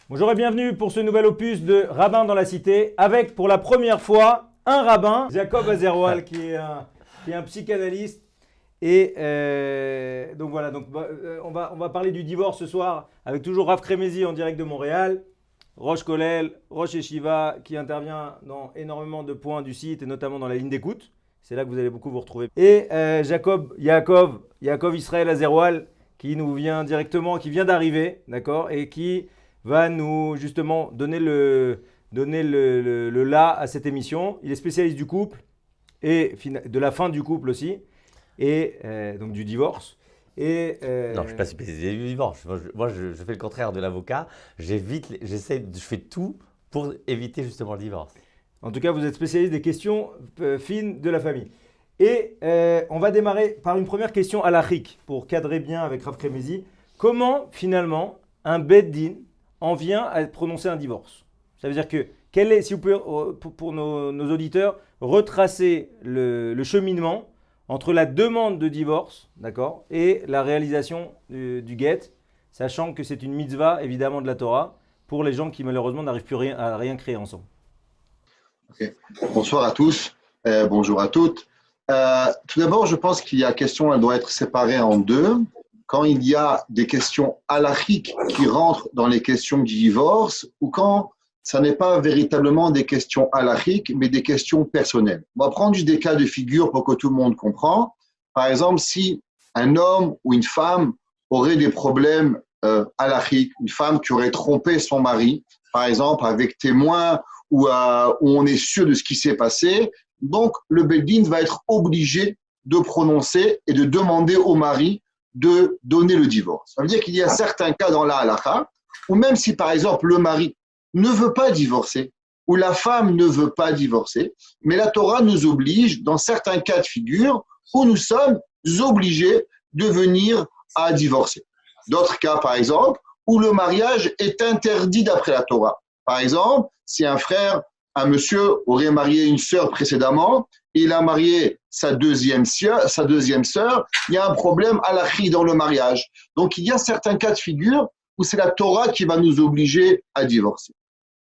Bonjour et bienvenue pour ce nouvel opus de Rabbin dans la Cité, avec pour la première fois un rabbin, Jacob Azerwal, qui est un psychanalyste. Et donc voilà, on va parler du divorce ce soir avec toujours Rav Kremezi en direct de Montréal, Roche Kollel, Roche Yeshiva qui intervient dans énormément de points du site et notamment dans la ligne d'écoute. C'est là que vous allez beaucoup vous retrouver. Et Yaakov Israël Azerwal qui nous vient directement, qui vient d'arriver, d'accord, et qui va nous justement donner le là à cette émission. Il est spécialiste du couple et de la fin du couple aussi. Et donc du divorce. Non, je ne suis pas spécialisé du divorce. Moi, je fais le contraire de l'avocat. Je fais tout pour éviter justement le divorce. En tout cas, vous êtes spécialiste des questions fines de la famille. Et on va démarrer par une première question halachique pour cadrer bien avec Rav Kremezi. Comment finalement un Beit Din en vient à prononcer un divorce? Ça veut dire que, si vous pouvez, pour nos auditeurs, retracer le cheminement entre la demande de divorce, d'accord, et la réalisation du get, sachant que c'est une mitzvah, évidemment, de la Torah, pour les gens qui, malheureusement, n'arrivent plus à rien créer ensemble. Okay. Bonsoir à tous, bonjour à toutes. Tout d'abord, je pense qu'il y a question, elle doit être séparée en deux. Quand il y a des questions halachiques qui rentrent dans les questions du divorce, ou quand ça n'est pas véritablement des questions halachiques, mais des questions personnelles. On va prendre juste des cas de figure pour que tout le monde comprenne. Par exemple, si un homme ou une femme aurait des problèmes halachiques, une femme qui aurait trompé son mari, par exemple avec témoins où on est sûr de ce qui s'est passé, donc le Beit Din va être obligé de prononcer et de demander au mari de donner le divorce. Ça veut dire qu'il y a certains cas dans la halakha où même si par exemple le mari ne veut pas divorcer, ou la femme ne veut pas divorcer, mais la Torah nous oblige, dans certains cas de figure, où nous sommes obligés de venir à divorcer. D'autres cas, par exemple, où le mariage est interdit d'après la Torah. Par exemple, si un monsieur aurait marié une sœur précédemment, et il a marié sa deuxième sœur, il y a un problème halachique dans le mariage. Donc, il y a certains cas de figure où c'est la Torah qui va nous obliger à divorcer.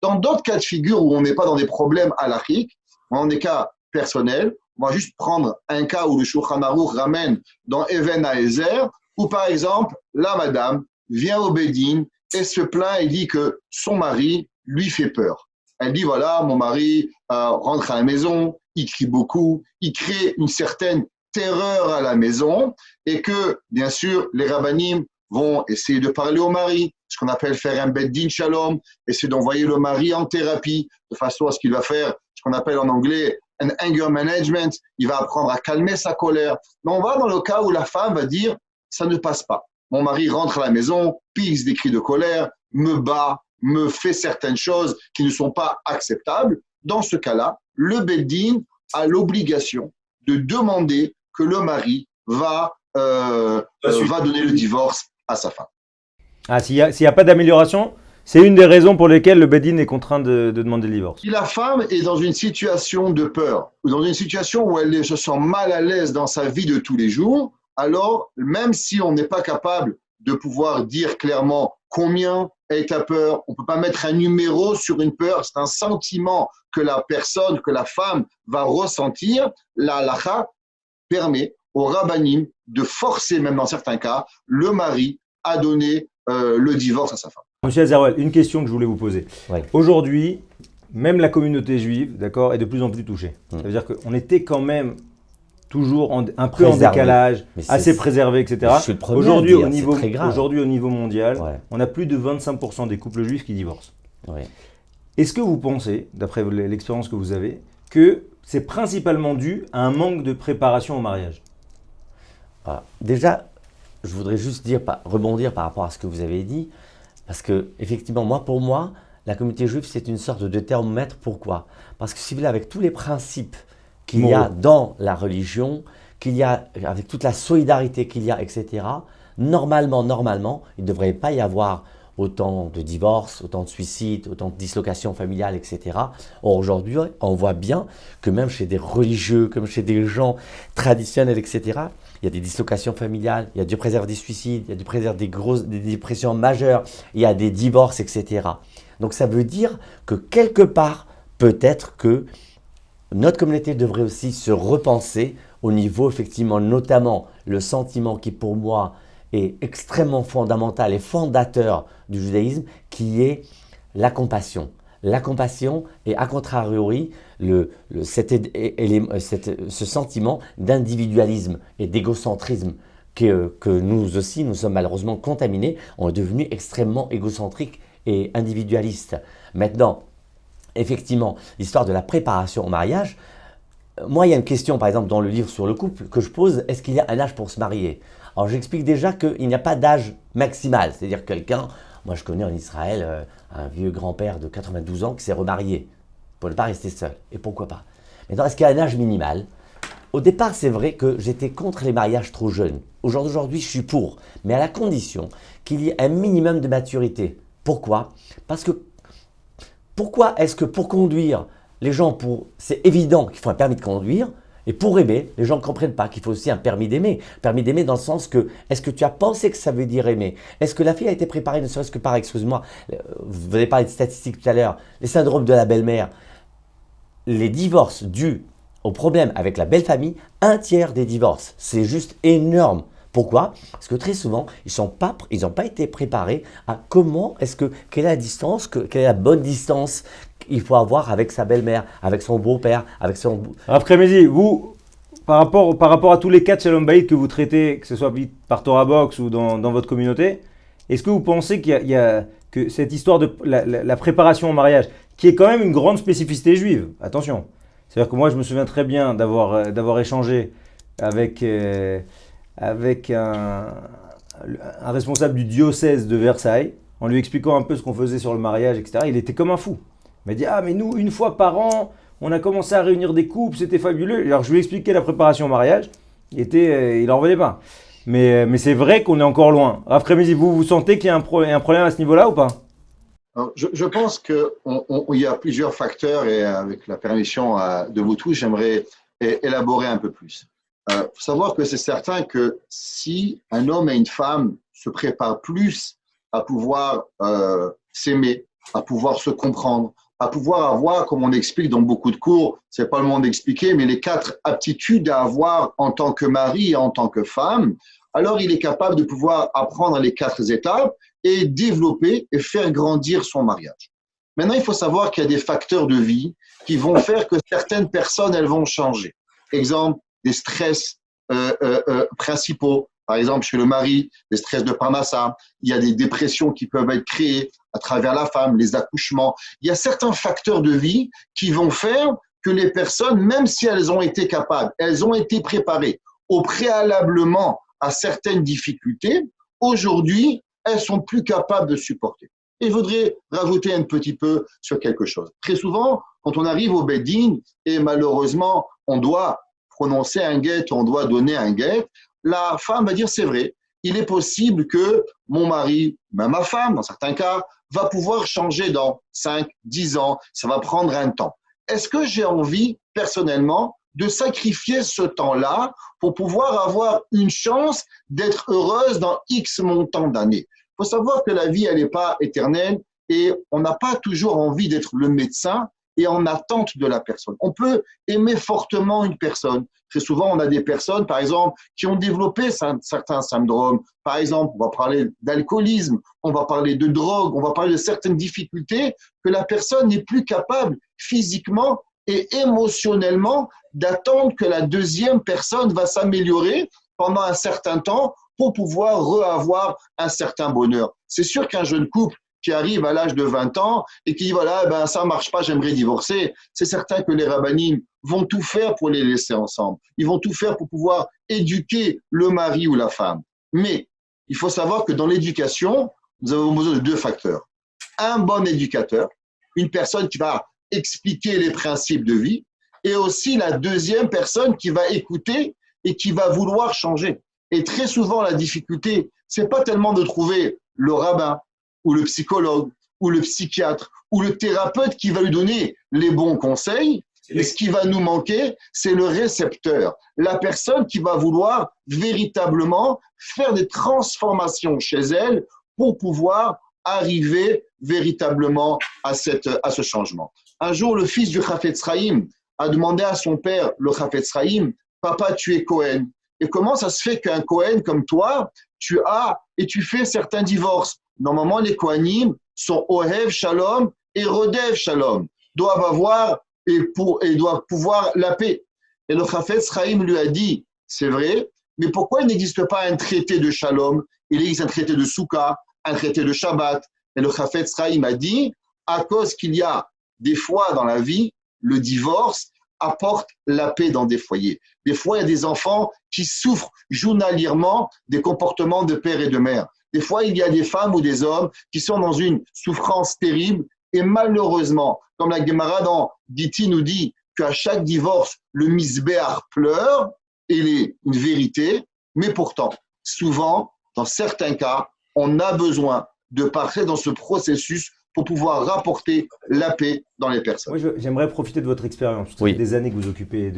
Dans d'autres cas de figure où on n'est pas dans des problèmes halachiques, dans des cas personnels, on va juste prendre un cas où le Shulchan Aruch ramène dans Even Haezer, où par exemple, la madame vient au Beit Din et se plaint et dit que son mari lui fait peur. Elle dit voilà, mon mari rentre à la maison, il crie beaucoup, il crée une certaine terreur à la maison et que, bien sûr, les rabbanim vont essayer de parler au mari, ce qu'on appelle faire un Beit Din Shalom, essayer d'envoyer le mari en thérapie, de façon à ce qu'il va faire ce qu'on appelle en anglais un anger management, il va apprendre à calmer sa colère. Mais on va dans le cas où la femme va dire, ça ne passe pas. Mon mari rentre à la maison, pisse des cris de colère, me bat, me fait certaines choses qui ne sont pas acceptables. Dans ce cas-là, le Beit Din a l'obligation de demander que le mari va donner le divorce à sa femme. Ah, s'il y a pas d'amélioration, c'est une des raisons pour lesquelles le Beit Din est contraint de demander le divorce. Si la femme est dans une situation de peur, ou dans une situation où elle se sent mal à l'aise dans sa vie de tous les jours, alors même si on n'est pas capable de pouvoir dire clairement combien est ta peur, on ne peut pas mettre un numéro sur une peur, c'est un sentiment que la personne, que la femme va ressentir, la halakha permet au rabbanim de forcer, même dans certains cas, le mari à donner le divorce à sa femme. Monsieur Azerwal, une question que je voulais vous poser. Ouais. Aujourd'hui, même la communauté juive, d'accord, est de plus en plus touchée. Ça veut dire qu'on était quand même toujours un peu en décalage, assez préservé, etc. Je suis le premier à le dire, aujourd'hui, au niveau mondial, ouais, on a plus de 25% des couples juifs qui divorcent. Ouais. Est-ce que vous pensez, d'après l'expérience que vous avez, que c'est principalement dû à un manque de préparation au mariage? Déjà, je voudrais juste rebondir par rapport à ce que vous avez dit, parce que effectivement, pour moi, la communauté juive, c'est une sorte de thermomètre. Pourquoi? Parce que si vous voulez, avec tous les principes qu'il y a dans la religion, qu'il y a avec toute la solidarité qu'il y a, etc., normalement, il ne devrait pas y avoir autant de divorces, autant de suicides, autant de dislocations familiales, etc. Or, aujourd'hui, on voit bien que même chez des religieux, comme chez des gens traditionnels, etc., il y a des dislocations familiales, il y a du préserve des suicides, il y a du préserve des dépressions majeures, il y a des divorces, etc. Donc, ça veut dire que quelque part, peut-être que notre communauté devrait aussi se repenser au niveau, effectivement, notamment le sentiment qui, pour moi, est extrêmement fondamental et fondateur du judaïsme, qui est la compassion. La compassion et, à contrariori, ce sentiment d'individualisme et d'égocentrisme que nous aussi, nous sommes malheureusement contaminés, on est devenus extrêmement égocentriques et individualistes. Maintenant, effectivement, l'histoire de la préparation au mariage, moi, il y a une question, par exemple, dans le livre sur le couple que je pose, est-ce qu'il y a un âge pour se marier? Alors, j'explique déjà qu'il n'y a pas d'âge maximal, c'est-à-dire quelqu'un, moi je connais en Israël un vieux grand-père de 92 ans qui s'est remarié pour ne pas rester seul, et pourquoi pas? Maintenant, est-ce qu'il y a un âge minimal? Au départ, c'est vrai que j'étais contre les mariages trop jeunes. Aujourd'hui, je suis pour, mais à la condition qu'il y ait un minimum de maturité. Pourquoi? Parce que pourquoi est-ce que pour conduire, les gens, c'est évident qu'il faut un permis de conduire, et pour aimer, les gens ne comprennent pas qu'il faut aussi un permis d'aimer. Permis d'aimer dans le sens que, est-ce que tu as pensé que ça veut dire aimer? Est-ce que la fille a été préparée, ne serait-ce que par, excuse-moi, vous avez parlé de statistiques tout à l'heure, les syndromes de la belle-mère, les divorces dus au problème avec la belle famille, 1/3 des divorces. C'est juste énorme. Pourquoi? Parce que très souvent, ils n'ont pas été préparés à quelle est la distance, quelle est la bonne distance qu'il faut avoir avec sa belle-mère, avec son beau-père, avec son… Après-midi, vous, par rapport à tous les cas de Shalom Bayit que vous traitez, que ce soit par Torah Box ou dans votre communauté, est-ce que vous pensez que cette histoire de la préparation au mariage, qui est quand même une grande spécificité juive, attention, c'est-à-dire que moi je me souviens très bien d'avoir échangé avec un responsable du diocèse de Versailles, en lui expliquant un peu ce qu'on faisait sur le mariage, etc. Il était comme un fou. Il m'a dit, ah mais nous, une fois par an, on a commencé à réunir des couples, c'était fabuleux. Alors je lui ai expliqué la préparation au mariage, il n'en revenait pas. Mais c'est vrai qu'on est encore loin. Après-midi, vous sentez qu'il y a un problème à ce niveau-là ou pas? Alors, je pense qu'il y a plusieurs facteurs et avec la permission de vous tous, j'aimerais élaborer un peu plus. Il faut savoir que c'est certain que si un homme et une femme se préparent plus à pouvoir s'aimer, à pouvoir se comprendre, à pouvoir avoir, comme on explique dans beaucoup de cours, c'est pas le moment d'expliquer, mais les 4 aptitudes à avoir en tant que mari et en tant que femme, alors il est capable de pouvoir apprendre les 4 étapes et développer et faire grandir son mariage. Maintenant, il faut savoir qu'il y a des facteurs de vie qui vont faire que certaines personnes, elles vont changer. Exemple, des stress principaux. Par exemple, chez le mari, des stress de parnassa, il y a des dépressions qui peuvent être créées à travers la femme, les accouchements. Il y a certains facteurs de vie qui vont faire que les personnes, même si elles ont été capables, elles ont été préparées au préalablement à certaines difficultés, aujourd'hui, elles sont plus capables de supporter. Et je voudrais rajouter un petit peu sur quelque chose. Très souvent, quand on arrive au Beddin, et malheureusement, on doit prononcer un guet, on doit donner un guet, la femme va dire c'est vrai, il est possible que mon mari, même ma femme dans certains cas, va pouvoir changer dans 5, 10 ans, ça va prendre un temps. Est-ce que j'ai envie personnellement de sacrifier ce temps-là pour pouvoir avoir une chance d'être heureuse dans X montant d'années? Il faut savoir que la vie, elle n'est pas éternelle et on n'a pas toujours envie d'être le médecin et en attente de la personne. On peut aimer fortement une personne. Très souvent, on a des personnes, par exemple, qui ont développé certains syndromes. Par exemple, on va parler d'alcoolisme, on va parler de drogue, on va parler de certaines difficultés que la personne n'est plus capable physiquement et émotionnellement d'attendre que la deuxième personne va s'améliorer pendant un certain temps pour pouvoir reavoir un certain bonheur. C'est sûr qu'un jeune couple qui arrive à l'âge de 20 ans et qui dit voilà, ça marche pas, j'aimerais divorcer, c'est certain que les rabbinim vont tout faire pour les laisser ensemble. Ils vont tout faire pour pouvoir éduquer le mari ou la femme. Mais il faut savoir que dans l'éducation, nous avons besoin de 2 facteurs. Un bon éducateur, une personne qui va expliquer les principes de vie, et aussi la deuxième personne qui va écouter et qui va vouloir changer. Et très souvent, la difficulté, c'est pas tellement de trouver le rabbin ou le psychologue, ou le psychiatre, ou le thérapeute qui va lui donner les bons conseils. Et ce qui va nous manquer, c'est le récepteur, la personne qui va vouloir véritablement faire des transformations chez elle pour pouvoir arriver véritablement à ce changement. Un jour, le fils du Chafetz Chaim a demandé à son père, le Chafetz Chaim, « Papa, tu es Cohen. Et comment ça se fait qu'un Cohen comme toi, tu fais certains divorces? Normalement, les Kohanim sont Ohev Shalom et Rodev Shalom, doivent avoir et doivent pouvoir la paix. » Et le Chafetz Chaim lui a dit, c'est vrai, mais pourquoi il n'existe pas un traité de Shalom? Il existe un traité de Souka, un traité de Shabbat. Et le Chafetz Chaim a dit, à cause qu'il y a des fois dans la vie, le divorce apporte la paix dans des foyers. Des fois, il y a des enfants qui souffrent journalièrement des comportements de père et de mère. Des fois, il y a des femmes ou des hommes qui sont dans une souffrance terrible et malheureusement, comme la Gemara dans Giti nous dit qu'à chaque divorce, le misbéach pleure, et c'est une vérité, mais pourtant, souvent, dans certains cas, on a besoin de passer dans ce processus pour pouvoir rapporter la paix dans les personnes. Moi, j'aimerais profiter de votre expérience. Ça fait des années que vous occupez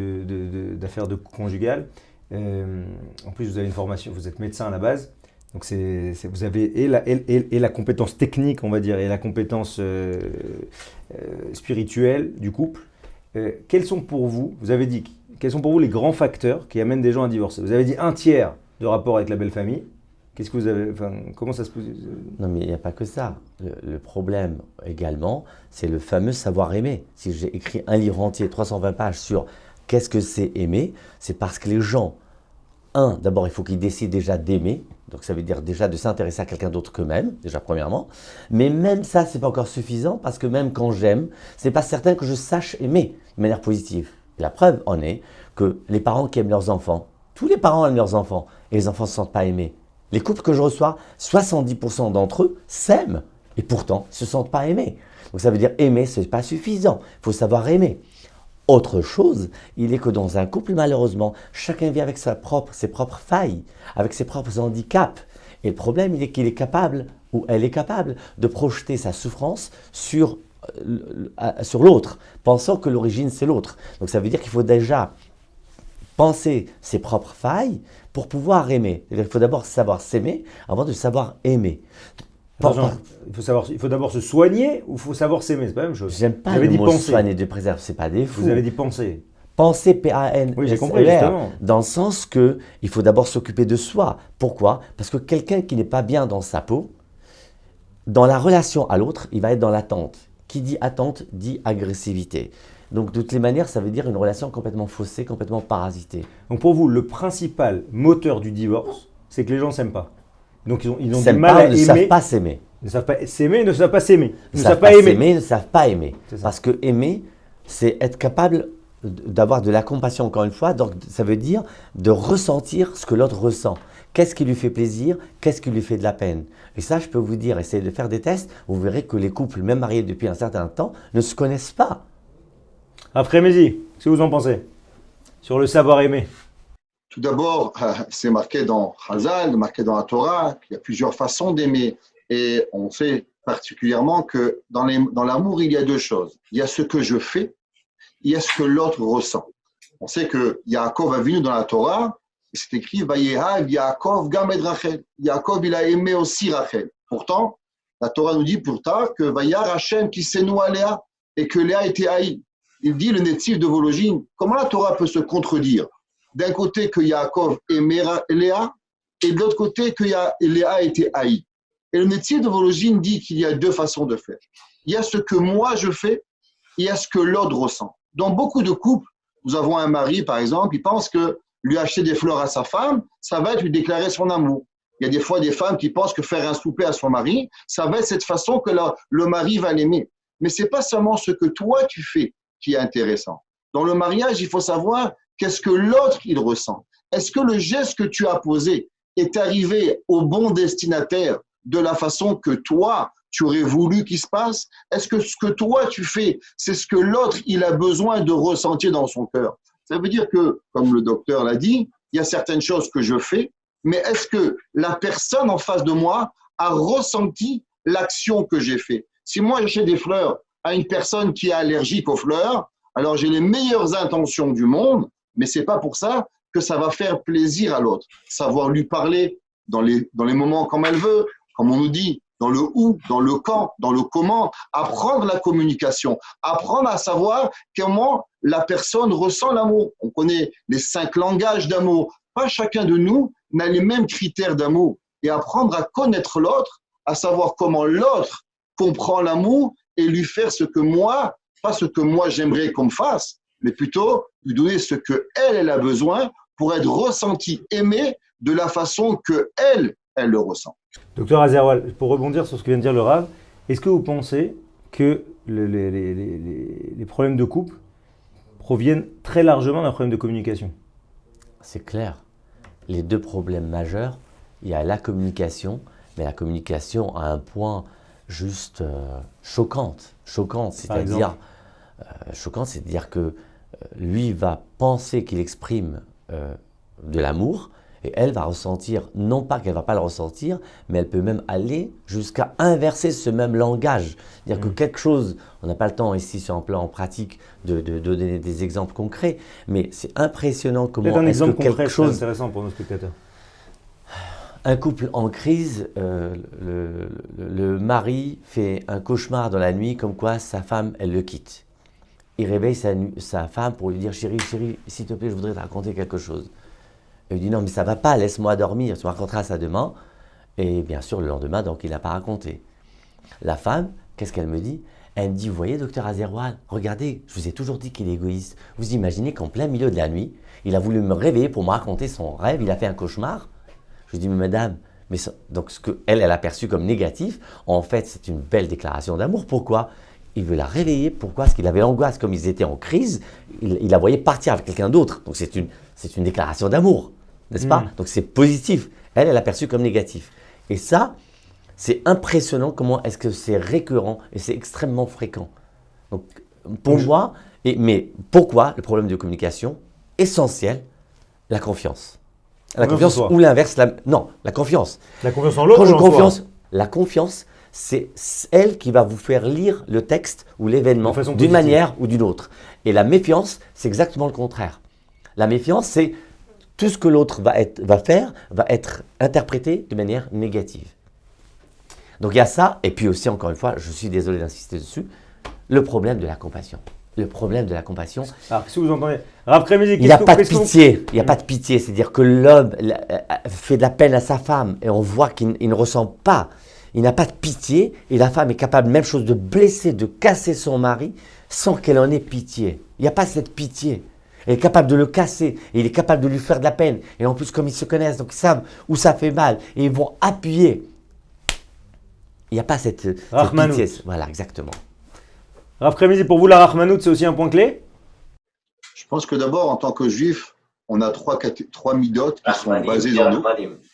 d'affaires de conjugales. En plus, vous avez une formation, vous êtes médecin à la base. Donc, vous avez et la compétence technique, on va dire, et la compétence spirituelle du couple. Quels sont pour vous, quels sont pour vous les grands facteurs qui amènent des gens à divorcer? Vous avez dit 1/3 de rapport avec la belle famille. Qu'est-ce que vous avez, comment ça se pose? Non, mais il n'y a pas que ça. Le problème également, c'est le fameux savoir aimer. Si j'ai écrit un livre entier, 320 pages sur qu'est-ce que c'est aimer, c'est parce que les gens, d'abord, il faut qu'ils décident déjà d'aimer. Donc, ça veut dire déjà de s'intéresser à quelqu'un d'autre qu'eux-mêmes, déjà premièrement. Mais même ça, ce n'est pas encore suffisant parce que même quand j'aime, ce n'est pas certain que je sache aimer de manière positive. Et la preuve en est que les parents qui aiment leurs enfants, tous les parents aiment leurs enfants et les enfants ne se sentent pas aimés. Les couples que je reçois, 70% d'entre eux s'aiment et pourtant ne se sentent pas aimés. Donc ça veut dire aimer, ce n'est pas suffisant. Il faut savoir aimer. Autre chose, il est que dans un couple, malheureusement, chacun vit avec ses propres failles, avec ses propres handicaps. Et le problème, il est qu'il est capable, ou elle est capable, de projeter sa souffrance sur l'autre, pensant que l'origine, c'est l'autre. Donc ça veut dire qu'il faut déjà penser ses propres failles pour pouvoir aimer. Il faut d'abord savoir s'aimer avant de savoir aimer. Il faut d'abord se soigner ou il faut savoir s'aimer, c'est pas la même chose. J'aime pas le mot soigner, de préserver, c'est pas des fous. Vous avez dit penser. Penser, P-A-N-S-E-R, oui, j'ai compris, justement. Dans le sens que il faut d'abord s'occuper de soi. Pourquoi? Parce que quelqu'un qui n'est pas bien dans sa peau, dans la relation à l'autre, il va être dans l'attente. Qui dit attente dit agressivité. Donc, de toutes les manières, ça veut dire une relation complètement faussée, complètement parasitée. Donc, pour vous, le principal moteur du divorce, c'est que les gens ne s'aiment pas. Donc, ils ont du mal à aimer. Ils ne savent pas s'aimer. Ils ne savent pas s'aimer, ils ne savent pas s'aimer. Ils ne savent pas s'aimer, ils ne savent pas aimer. Parce que aimer, c'est être capable d'avoir de la compassion, encore une fois. Donc, ça veut dire de ressentir ce que l'autre ressent. Qu'est-ce qui lui fait plaisir? Qu'est-ce qui lui fait de la peine? Et ça, je peux vous dire, essayez de faire des tests. Vous verrez que les couples, même mariés depuis un certain temps, ne se connaissent pas. Après Mézi, qu'est-ce que vous en pensez sur le savoir aimer? Tout d'abord, c'est marqué dans Chazal, marqué dans la Torah, qu'il y a plusieurs façons d'aimer. Et on sait particulièrement que dans l'amour, il y a deux choses. Il y a ce que je fais, il y a ce que l'autre ressent. On sait que Yaakov a venu dans la Torah, et c'est écrit Vayehav Yaakov gam et Rachel. Yaakov, il a aimé aussi Rachel. Pourtant, la Torah nous dit plus tard que Vayar Hashem qui s'est noué à Léa et que Léa était haïe. Il dit le Netziv de Vologine, comment la Torah peut se contredire? D'un côté que Yaakov aimait Léa et de l'autre côté que Léa était haïe. Et le Netziv de Vologine dit qu'il y a deux façons de faire. Il y a ce que moi je fais et il y a ce que l'autre ressent. Dans beaucoup de couples, nous avons un mari par exemple, il pense que lui acheter des fleurs à sa femme, ça va être lui déclarer son amour. Il y a des fois des femmes qui pensent que faire un souper à son mari, ça va être cette façon que le mari va l'aimer. Mais ce n'est pas seulement ce que toi tu fais qui est intéressant. Dans le mariage, il faut savoir qu'est-ce que l'autre il ressent. Est-ce que le geste que tu as posé est arrivé au bon destinataire de la façon que toi, tu aurais voulu qu'il se passe? Est-ce que ce que toi tu fais, c'est ce que l'autre il a besoin de ressentir dans son cœur? Ça veut dire que, comme le docteur l'a dit, il y a certaines choses que je fais, mais est-ce que la personne en face de moi a ressenti l'action que j'ai fait. Si moi j'achète des fleurs à une personne qui est allergique aux fleurs, alors j'ai les meilleures intentions du monde, mais c'est pas pour ça que ça va faire plaisir à l'autre. Savoir lui parler dans les moments comme elle veut, comme on nous dit, dans le où, dans le quand, dans le comment, apprendre la communication, apprendre à savoir comment la personne ressent l'amour. On connaît les 5 langages d'amour. Pas chacun de nous n'a les mêmes critères d'amour. Et apprendre à connaître l'autre, à savoir comment l'autre comprend l'amour et lui faire ce que moi, pas ce que moi j'aimerais qu'on me fasse, mais plutôt lui donner ce que elle a besoin pour être ressenti, aimé de la façon que elle le ressent. Docteur Azerwal, pour rebondir sur ce que vient de dire le Rav, est-ce que vous pensez que les problèmes de couple proviennent très largement d'un problème de communication? C'est clair. Les 2 problèmes majeurs, il y a la communication, mais la communication à un point juste choquante, c'est-à-dire que lui va penser qu'il exprime de l'amour, et elle va ressentir, non pas qu'elle ne va pas le ressentir, mais elle peut même aller jusqu'à inverser ce même langage. C'est-à-dire que quelque chose, on n'a pas le temps ici sur un plan pratique de donner des exemples concrets, mais c'est impressionnant comment un est-ce exemple que quelque concret, chose… c'est intéressant pour nos spectateurs. Un couple en crise, le mari fait un cauchemar dans la nuit comme quoi sa femme, elle le quitte. Il réveille sa femme pour lui dire « Chérie, s'il te plaît, je voudrais te raconter quelque chose. » Elle lui dit « Non, mais ça ne va pas, laisse-moi dormir, tu me raconteras ça demain. » Et bien sûr, le lendemain, donc, il n'a pas raconté. La femme, qu'est-ce qu'elle me dit? Elle me dit « Vous voyez, docteur Azerwal, regardez, je vous ai toujours dit qu'il est égoïste. Vous imaginez qu'en plein milieu de la nuit, il a voulu me réveiller pour me raconter son rêve, il a fait un cauchemar. » Je lui dis « Mais madame, mais ça, donc ce qu'elle a perçu comme négatif, en fait, c'est une belle déclaration d'amour. Pourquoi? Il veut la réveiller. Pourquoi? Parce qu'il avait l'angoisse, comme ils étaient en crise, il la voyait partir avec quelqu'un d'autre. Donc c'est une déclaration d'amour, n'est-ce pas? Donc c'est positif. Elle a perçu comme négatif. Et ça, c'est impressionnant comment est-ce que c'est récurrent et c'est extrêmement fréquent. Donc pour moi, mais pourquoi le problème de communication? Essentiel, la confiance. La confiance ou l'inverse, la confiance. La confiance en l'autre. Quand je confiance, la confiance, c'est elle qui va vous faire lire le texte ou l'événement d'une manière ou d'une autre. Et la méfiance, c'est exactement le contraire. La méfiance, c'est tout ce que l'autre va faire va être interprété de manière négative. Donc il y a ça, et puis aussi, encore une fois, je suis désolé d'insister dessus, le problème de la compassion. Le problème de la compassion. Alors, qu'est-ce que vous entendez? Rav Kremezi, il n'y a pas de pitié. Il n'y a pas de pitié. C'est-à-dire que l'homme fait de la peine à sa femme et on voit qu'il ne ressent pas. Il n'a pas de pitié et la femme est capable, même chose, de blesser, de casser son mari sans qu'elle en ait pitié. Il n'y a pas cette pitié. Elle est capable de le casser et il est capable de lui faire de la peine. Et en plus, comme ils se connaissent, donc ils savent où ça fait mal et ils vont appuyer. Il n'y a pas cette pitié. Voilà, exactement. Rav Kremezi, pour vous, la Rahmanout, c'est aussi un point clé? Je pense que d'abord, en tant que juif, on a trois midot qui sont basés dans nous.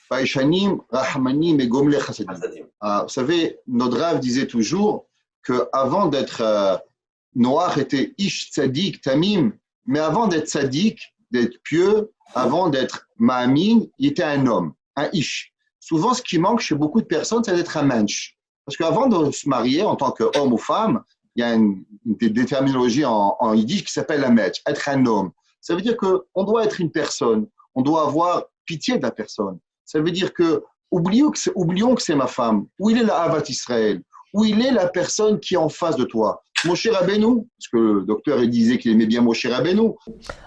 Baïchanim, Rahmanim et Gomle Chassadim. Vous savez, notre Rav disait toujours qu'avant d'être Noach était Ish Tzadik Tamim, mais avant d'être Tzadik, d'être pieux, avant d'être Ma'amin, il était un homme, un Ish. Souvent, ce qui manque chez beaucoup de personnes, c'est d'être un Mensch. Parce qu'avant de se marier en tant qu'homme ou femme, il y a une terminologie en yiddish qui s'appelle la metch, être un homme. Ça veut dire qu'on doit être une personne, on doit avoir pitié de la personne. Ça veut dire que, oublions que c'est ma femme, où il est la Havat Israël, où il est la personne qui est en face de toi. Moshe Rabbeinu, parce que le docteur il disait qu'il aimait bien Moshe Rabbeinu.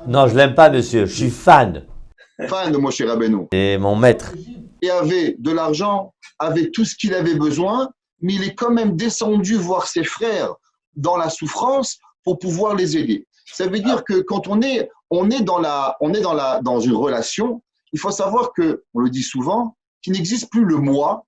Non, je l'aime pas, monsieur, je suis fan. Fan de Moshe Rabbeinu. Et mon maître. Et avait de l'argent, avait tout ce qu'il avait besoin, mais il est quand même descendu voir ses frères dans la souffrance pour pouvoir les aider. Ça veut dire que quand on est dans une relation, il faut savoir que, on le dit souvent, qu'il n'existe plus le moi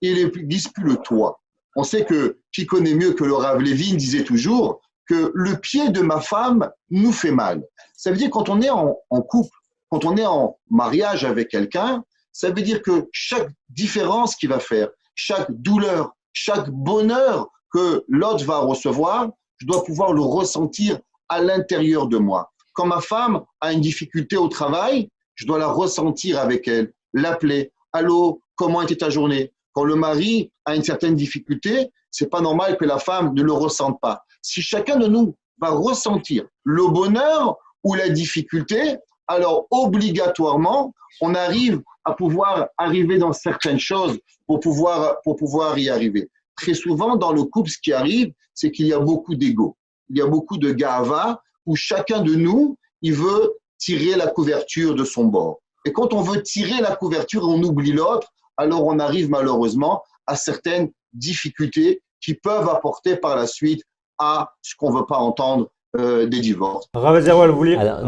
et il n'existe plus le toi. On sait que qui connaît mieux que le Rav Levin disait toujours que le pied de ma femme nous fait mal. Ça veut dire quand on est en couple, quand on est en mariage avec quelqu'un, ça veut dire que chaque différence qu'il va faire, chaque douleur, chaque bonheur que l'autre va recevoir, je dois pouvoir le ressentir à l'intérieur de moi. Quand ma femme a une difficulté au travail, je dois la ressentir avec elle, l'appeler. Allô, comment était ta journée? Quand le mari a une certaine difficulté, c'est pas normal que la femme ne le ressente pas. Si chacun de nous va ressentir le bonheur ou la difficulté, alors obligatoirement, on arrive à pouvoir arriver dans certaines choses pour pouvoir y arriver. Très souvent, dans le couple, ce qui arrive, c'est qu'il y a beaucoup d'ego. Il y a beaucoup de gava où chacun de nous, il veut tirer la couverture de son bord. Et quand on veut tirer la couverture, on oublie l'autre, alors on arrive malheureusement à certaines difficultés qui peuvent apporter par la suite à ce qu'on ne veut pas entendre, des divorces. Rav Azerwal, vous voulez Alors,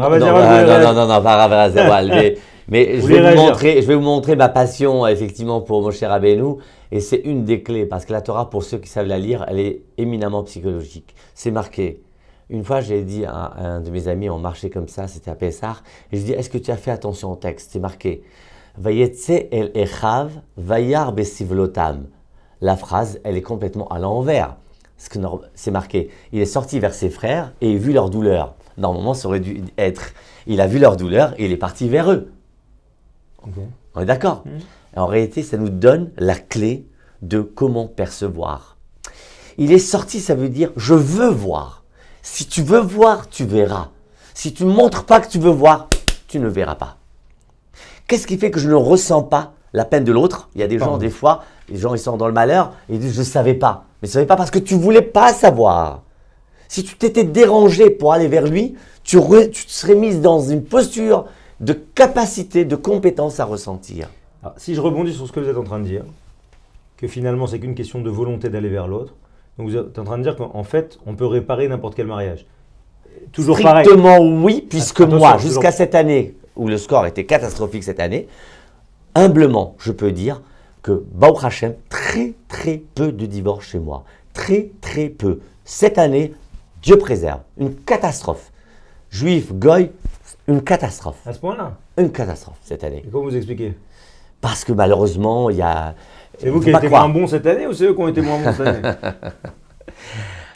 non, pas Rav Azerwal, mais je vais vous montrer ma passion effectivement pour Moshe Rabbeinu, et c'est une des clés, parce que la Torah, pour ceux qui savent la lire, elle est éminemment psychologique. C'est marqué. Une fois, j'ai dit à un de mes amis, on marchait comme ça, c'était à Pessah, et je dis, est-ce que tu as fait attention au texte? C'est marqué. Vayetse el echav, vayar besivlotam. La phrase, elle est complètement à l'envers. C'est marqué, il est sorti vers ses frères et il vu leur douleur. Normalement, ça aurait dû être, il a vu leur douleur et il est parti vers eux. Okay. On est d'accord? En réalité, ça nous donne la clé de comment percevoir. Il est sorti, ça veut dire, je veux voir. Si tu veux voir, tu verras. Si tu ne montres pas que tu veux voir, tu ne verras pas. Qu'est-ce qui fait que je ne ressens pas la peine de l'autre? Il y a des gens, des fois, les gens ils sont dans le malheur et ils disent, je ne savais pas. Mais tu ne savais pas parce que tu ne voulais pas savoir. Si tu t'étais dérangé pour aller vers lui, tu te serais mise dans une posture de capacité, de compétence à ressentir. Alors, si je rebondis sur ce que vous êtes en train de dire, que finalement c'est qu'une question de volonté d'aller vers l'autre, donc vous êtes en train de dire qu'en fait on peut réparer n'importe quel mariage. Toujours strictement pareil. Oui, puisque moi, jusqu'à cette année, où le score était catastrophique cette année, humblement, je peux dire que Baruch Hashem, très très peu de divorces chez moi. Très très peu. Cette année, Dieu préserve. Une catastrophe. Juif, goy, une catastrophe. À ce point-là? Une catastrophe cette année. Et comment vous expliquez? Parce que malheureusement, il y a... C'est vous qui avez été moins bon cette année ou c'est eux qui ont été moins bons cette année?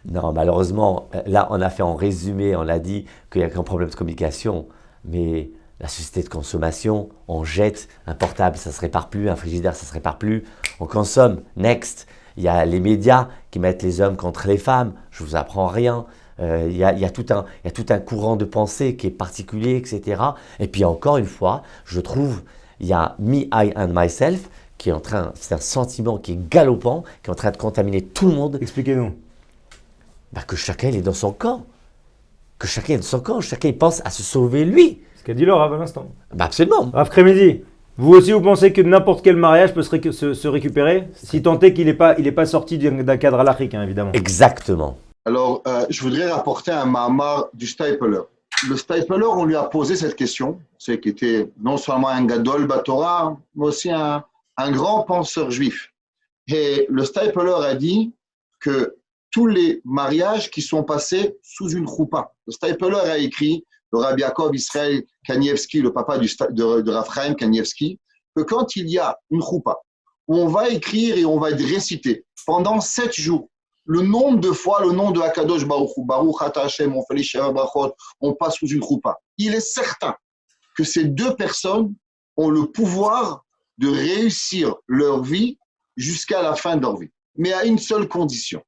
Non, malheureusement, là, on a fait en résumé, on a dit qu'il n'y a qu'un problème de communication, mais la société de consommation, on jette un portable, ça ne se répare plus, un frigidaire, ça ne se répare plus, on consomme, next. Il y a les médias qui mettent les hommes contre les femmes, je ne vous apprends rien. Il y a tout un courant de pensée qui est particulier, etc. Et puis encore une fois, je trouve, il y a me, I and myself, qui est en train, c'est un sentiment qui est galopant, qui est en train de contaminer tout le monde. Expliquez-nous. Que chacun il est dans son camp. Que chacun est dans son camp, chacun il pense à se sauver lui. Ce qu'a dit Laure à l'instant. Absolument. Rav Kremezi, vous aussi vous pensez que n'importe quel mariage peut se récupérer, si tant est qu'il n'est pas sorti d'un cadre halachique, hein, évidemment. Exactement. Alors, je voudrais rapporter un mamar du Stapler. Le Stapler, on lui a posé cette question, c'est qui était non seulement un gadol batora, mais aussi un grand penseur juif. Et le Stapler a dit que tous les mariages qui sont passés sous une choupa. Le Stapler a écrit, le Rabbi Yaakov Israël Kanievski, le papa de Rav Chaim Kanievski, que quand il y a une choupa, où on va écrire et on va réciter pendant 7 jours, le nombre de fois, le nom de Akadosh Baruch Hu, Baruch Ata Hashem, on fait les Sheva Brachot, on passe sous une choupa. Il est certain que ces deux personnes ont le pouvoir de réussir leur vie jusqu'à la fin de leur vie. Mais à une seule condition.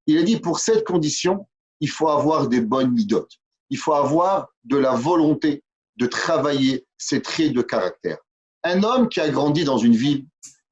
Il a dit, pour cette condition, il faut avoir des bonnes midotes. Il faut avoir de la volonté de travailler ses traits de caractère. Un homme qui a grandi dans une ville,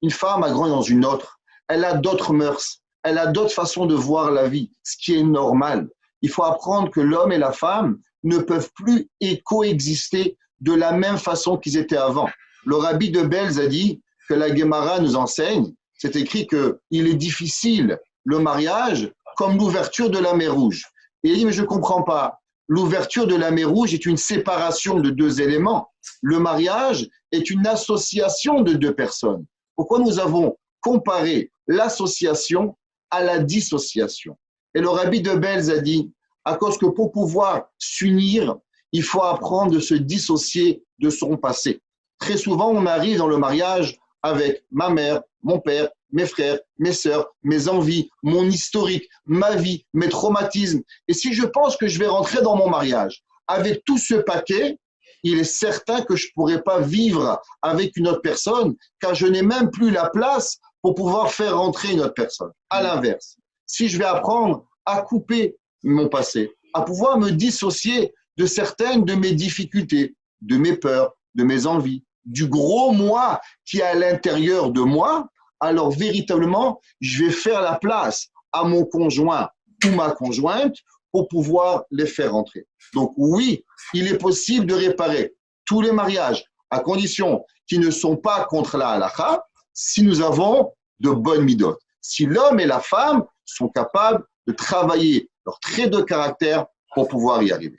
une femme a grandi dans une autre, elle a d'autres mœurs, elle a d'autres façons de voir la vie, ce qui est normal. Il faut apprendre que l'homme et la femme ne peuvent plus coexister de la même façon qu'ils étaient avant. Le rabbi de Belz a dit que la Gemara nous enseigne, c'est écrit qu'il est difficile le mariage comme l'ouverture de la mer Rouge. Et il dit, mais je ne comprends pas. L'ouverture de la mer Rouge est une séparation de deux éléments. Le mariage est une association de deux personnes. Pourquoi nous avons comparé l'association à la dissociation? Et le rabbi de Belz a dit, à cause que pour pouvoir s'unir, il faut apprendre de se dissocier de son passé. Très souvent, on arrive dans le mariage avec ma mère, mon père, mes frères, mes sœurs, mes envies, mon historique, ma vie, mes traumatismes. Et si je pense que je vais rentrer dans mon mariage avec tout ce paquet, il est certain que je ne pourrai pas vivre avec une autre personne, car je n'ai même plus la place pour pouvoir faire rentrer une autre personne. À l'inverse, si je vais apprendre à couper mon passé, à pouvoir me dissocier de certaines de mes difficultés, de mes peurs, de mes envies, du gros moi qui est à l'intérieur de moi, alors véritablement, je vais faire la place à mon conjoint ou ma conjointe pour pouvoir les faire rentrer. Donc oui, il est possible de réparer tous les mariages à condition qu'ils ne sont pas contre la halakha si nous avons de bonnes midot. Si l'homme et la femme sont capables de travailler leurs traits de caractère pour pouvoir y arriver.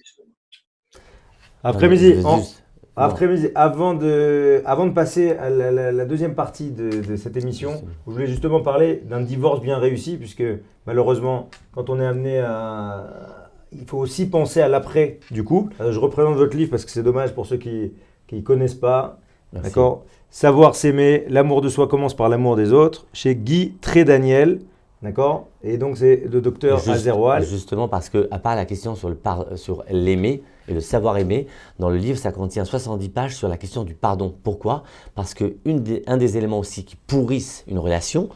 Après-midi, avant de passer à la deuxième partie de cette émission, je voulais justement parler d'un divorce bien réussi, puisque malheureusement, quand on est amené à... Il faut aussi penser à l'après du couple. Je représente votre livre parce que c'est dommage pour ceux qui ne connaissent pas. Merci. D'accord. Savoir s'aimer, l'amour de soi commence par l'amour des autres, chez Guy Trédaniel. D'accord. Et donc c'est le docteur Azerwal. Justement parce que, à part la question sur l'aimer et le savoir aimer, dans le livre, ça contient 70 pages sur la question du pardon. Pourquoi? Parce que un des éléments aussi qui pourrissent une relation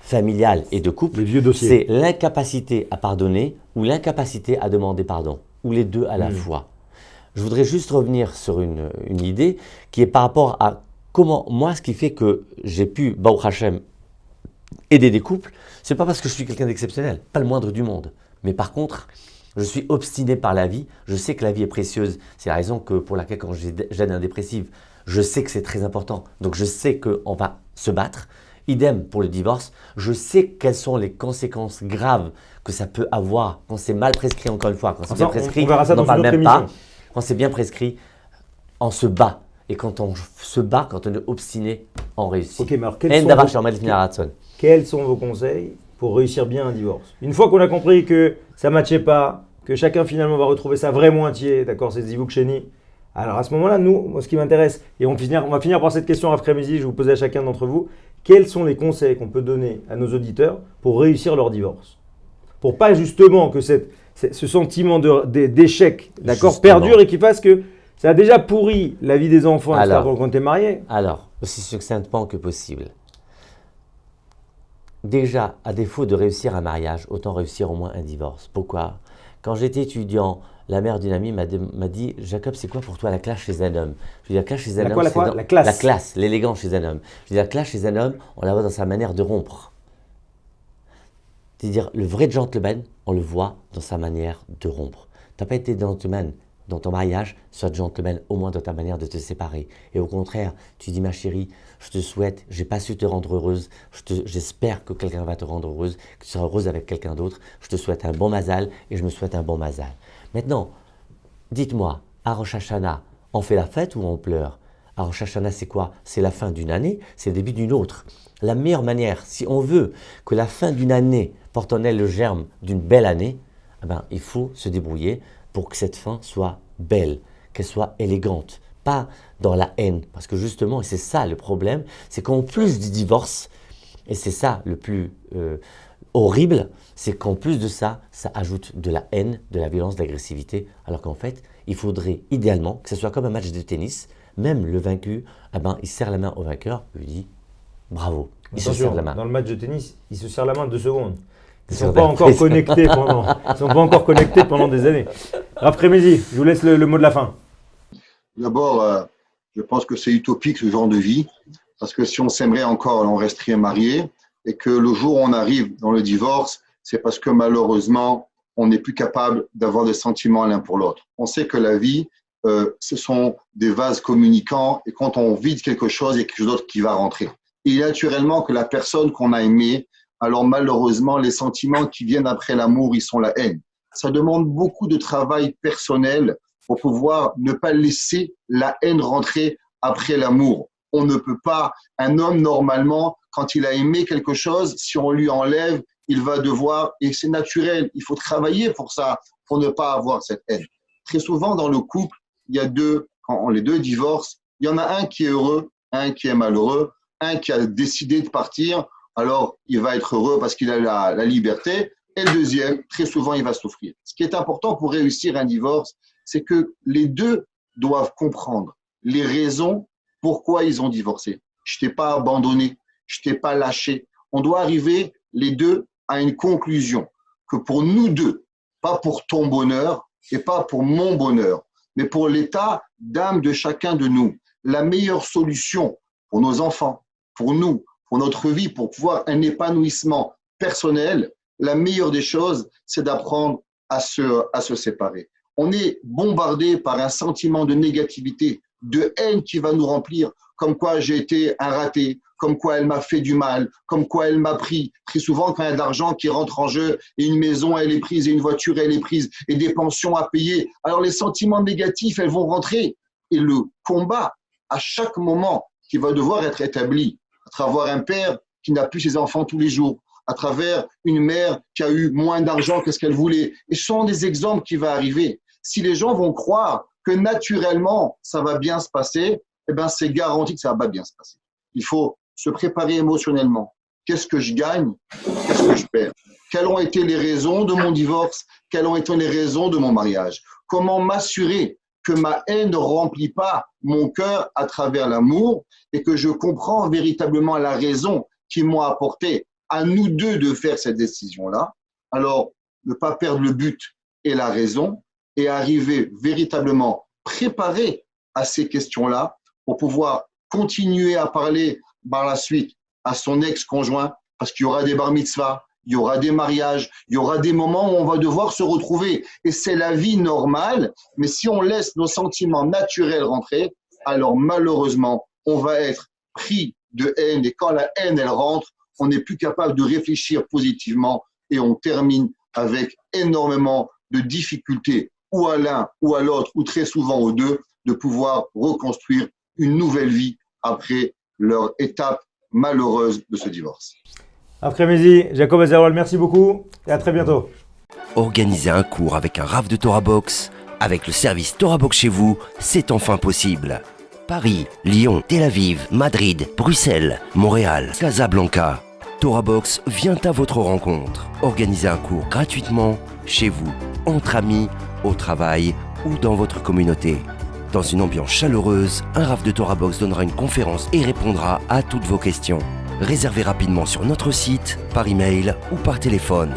familiale et de couple, c'est l'incapacité à pardonner ou l'incapacité à demander pardon, ou les deux à la fois. Je voudrais juste revenir sur une idée qui est par rapport à comment, moi, ce qui fait que j'ai pu, Baruch Hashem, aider des couples, c'est pas parce que je suis quelqu'un d'exceptionnel, pas le moindre du monde. Mais par contre, je suis obstiné par la vie, je sais que la vie est précieuse. C'est la raison pour laquelle quand j'aide un dépressif, je sais que c'est très important. Donc je sais qu'on va se battre. Idem pour le divorce, je sais quelles sont les conséquences graves que ça peut avoir quand c'est mal prescrit, encore une fois. Quand c'est bien prescrit, on n'en parle même pas. Quand c'est bien prescrit, on se bat. Et quand on se bat, quand on est obstiné, on réussit. Ok, mais alors quels sont vos conseils pour réussir bien un divorce? Une fois qu'on a compris que ça ne matchait pas, que chacun finalement va retrouver sa vraie moitié, d'accord, c'est Zivuk Sheni. Alors à ce moment-là, moi, ce qui m'intéresse, et on va finir par cette question après-midi, je vais vous poser à chacun d'entre vous, quels sont les conseils qu'on peut donner à nos auditeurs pour réussir leur divorce? Pour pas justement que ce sentiment d'échec, d'accord, perdure et qu'il fasse que ça a déjà pourri la vie des enfants quand tu es marié. Alors, aussi succinctement que possible. Déjà, à défaut de réussir un mariage, autant réussir au moins un divorce. Pourquoi? Quand j'étais étudiant, la mère d'une amie m'a dit « Jacob, c'est quoi pour toi la classe chez un homme ?» Je lui dis « La classe chez un homme, c'est la classe. La classe, l'élégance chez un homme. » Je lui dis « La classe chez un homme, on la voit dans sa manière de rompre. » C'est-à-dire, le vrai gentleman, on le voit dans sa manière de rompre. Tu n'as pas été gentleman dans ton mariage, sois gentleman au moins dans ta manière de te séparer. Et au contraire, tu dis « Ma chérie, je te souhaite, j'ai pas su te rendre heureuse, j'espère que quelqu'un va te rendre heureuse, que tu seras heureuse avec quelqu'un d'autre, je te souhaite un bon mazal et je me souhaite un bon mazal. » Maintenant, dites-moi, à Rosh Hashanah, on fait la fête ou on pleure? À Rosh Hashanah, c'est quoi? C'est la fin d'une année, c'est le début d'une autre. La meilleure manière, si on veut que la fin d'une année porte en elle le germe d'une belle année, eh ben, il faut se débrouiller pour que cette fin soit belle, qu'elle soit élégante, pas dans la haine. Parce que justement, et c'est ça le problème, c'est qu'en plus du divorce, et c'est ça le plus horrible, c'est qu'en plus de ça, ça ajoute de la haine, de la violence, de l'agressivité, alors qu'en fait, il faudrait idéalement que ce soit comme un match de tennis, même le vaincu, eh ben, il serre la main au vainqueur, lui dit bravo, il se serre la main. Dans le match de tennis, il se serre la main 2 secondes. Ils ne sont pas encore connectés pendant des années. Après-midi, je vous laisse le mot de la fin. D'abord, je pense que c'est utopique ce genre de vie, parce que si on s'aimerait encore, on resterait marié, et que le jour où on arrive dans le divorce, c'est parce que malheureusement, on n'est plus capable d'avoir des sentiments l'un pour l'autre. On sait que la vie, ce sont des vases communicants, et quand on vide quelque chose, il y a quelque chose d'autre qui va rentrer. Et naturellement que la personne qu'on a aimée, alors malheureusement, les sentiments qui viennent après l'amour, ils sont la haine. Ça demande beaucoup de travail personnel pour pouvoir ne pas laisser la haine rentrer après l'amour. On ne peut pas, un homme normalement, quand il a aimé quelque chose, si on lui enlève, il va devoir, et c'est naturel, il faut travailler pour ça, pour ne pas avoir cette haine. Très souvent dans le couple, il y a quand les deux divorcent, il y en a un qui est heureux, un qui est malheureux, un qui a décidé de partir, alors il va être heureux parce qu'il a la liberté, et le deuxième, très souvent, il va souffrir. Ce qui est important pour réussir un divorce, c'est que les deux doivent comprendre les raisons pourquoi ils ont divorcé. Je t'ai pas abandonné, je t'ai pas lâché. On doit arriver les deux à une conclusion que pour nous deux, pas pour ton bonheur et pas pour mon bonheur, mais pour l'état d'âme de chacun de nous, la meilleure solution pour nos enfants, pour nous, pour notre vie, pour pouvoir un épanouissement personnel, la meilleure des choses, c'est d'apprendre à se séparer. On est bombardé par un sentiment de négativité, de haine qui va nous remplir, comme quoi j'ai été un raté, comme quoi elle m'a fait du mal, comme quoi elle m'a pris. Très souvent, quand il y a de l'argent qui rentre en jeu, et une maison, elle est prise, et une voiture, elle est prise, et des pensions à payer, alors les sentiments négatifs, elles vont rentrer. Et le combat, à chaque moment, qui va devoir être établi, à travers un père qui n'a plus ses enfants tous les jours, à travers une mère qui a eu moins d'argent que ce qu'elle voulait. Et ce sont des exemples qui vont arriver. Si les gens vont croire que naturellement, ça va bien se passer, eh ben, c'est garanti que ça va bien se passer. Il faut se préparer émotionnellement. Qu'est-ce que je gagne? Qu'est-ce que je perds? Quelles ont été les raisons de mon divorce? Quelles ont été les raisons de mon mariage? Comment m'assurer que ma haine ne remplit pas mon cœur à travers l'amour et que je comprends véritablement la raison qui m'a apporté à nous deux de faire cette décision-là? Alors, ne pas perdre le but et la raison et arriver véritablement préparé à ces questions-là pour pouvoir continuer à parler par la suite à son ex-conjoint, parce qu'il y aura des bar mitzvahs, il y aura des mariages, il y aura des moments où on va devoir se retrouver. Et c'est la vie normale, mais si on laisse nos sentiments naturels rentrer, alors malheureusement, on va être pris de haine. Et quand la haine, elle rentre, on n'est plus capable de réfléchir positivement et on termine avec énormément de difficultés, ou à l'un ou à l'autre, ou très souvent aux deux, de pouvoir reconstruire une nouvelle vie après leur étape malheureuse de ce divorce. Après-midi, Jacob Azerwal, merci beaucoup et à très bientôt. Organiser un cours avec un Rav de Torah Box, avec le service Torah Box chez vous, c'est enfin possible. Paris, Lyon, Tel Aviv, Madrid, Bruxelles, Montréal, Casablanca. Torah Box vient à votre rencontre. Organisez un cours gratuitement, chez vous, entre amis, au travail ou dans votre communauté. Dans une ambiance chaleureuse, un Rav de Torah Box donnera une conférence et répondra à toutes vos questions. Réservez rapidement sur notre site, par email ou par téléphone.